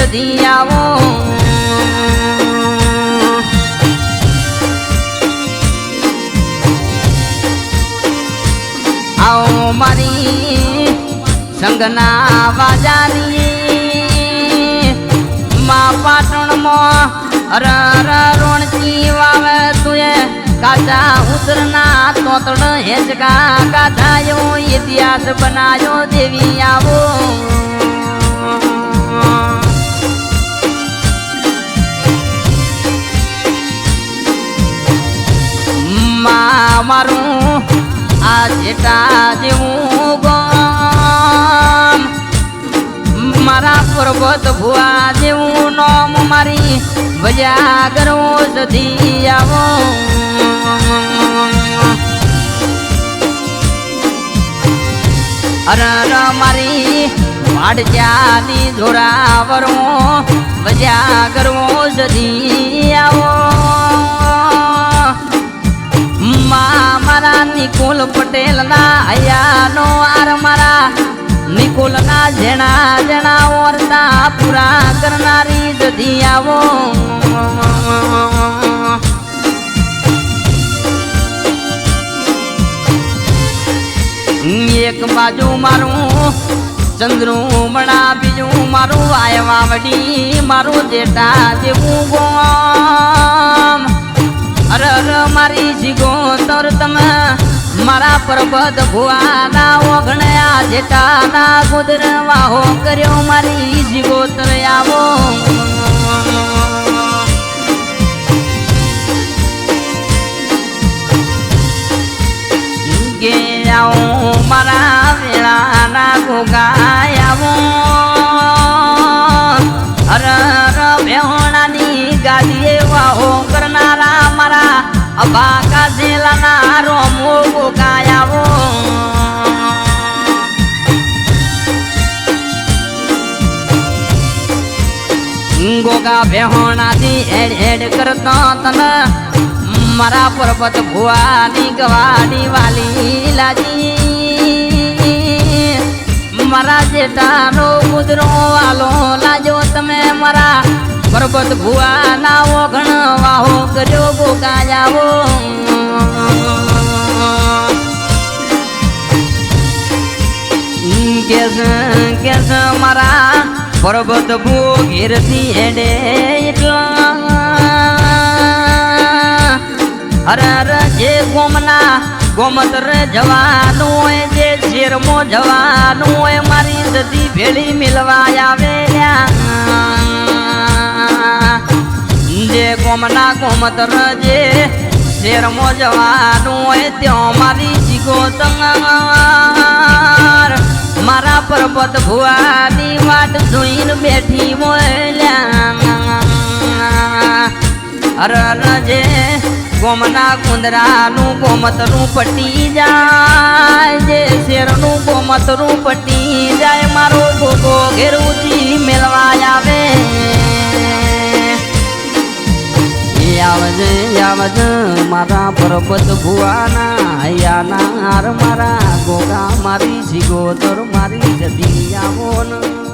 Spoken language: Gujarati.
જતી આવો આવો મારી સંગના વાજાની માં પાટણમાં રોણચી વાવે તુએ કાચા ઉતરના તોતણ હેચકા કાધાયો ઇતિહાસ બનાયો દેવી આવો મારું આ જેટા જેવું ગામ મારા પર્વત ભુવા જેવું નામ મારી વજા કરો સધી આવો અરર મારી વાડજાની જોરાવરો વજા કરવો સધી આવો મારા નિકોલ પટેલ ના હયાનો આર મારા નિકોલ ના જેણા જેણા ઓરતા પૂરા કરનારી જધી આવો એક બાજુ મારું ચંદ્રુમણા બીજું મારું આયવાવડી મારું જેટા જેવું ગોમ અરર મારી જીગોતર તમે મારા પર્વત ભુવાના ઓગણ્યા જેટાના ગુદરવાહો કર્યો મારી જીગોતર આવો કે આવો મારા વેળાના ગોગાયાવો અરર વેહોણાની ગાદીએ વાહો કરનારા મારા અબાકા જેલાના રોમો ગોગાયાવો ગોગા વેહોણાથી હેડ હેડ કરતો તને મારા પર્વત ભુવાની ગવાડી વાલી લાજી મારા જેટાનો મુદ્રો વાલો લાજો તમે મારા પર્વત ભુવાના ઓગણ વાહો કર્યો ગોગાયાવો કેસ મારા પર્વત ભૂ ઘેરથી હેડે એટલા અરર જે ગોમના ગોમતર જવાનું હોય જે શેરમો જવાનું હોય મારી સતી ભેળી મિલવા આવેલ્યા જે ગોમના ગોમતર જે શેરમો જવાનું હોય ત્યાં મારી જીગોતર મારા પર્વત ભુવાની વાટ જોઈને બેઠી મોલ્યા અરર જે ગોમના કુંદરાનું ગોમતરું પટી જાય જે શેરનું ગોમતરું પટી જાય મારો ગોગો ઘેરુથી મેળવા આવે આવજે આવજે મારા પર્વત ભુવાના હૈયાના હાર મારા ગોગા મારી શિગોતર મારી જતી આવો ને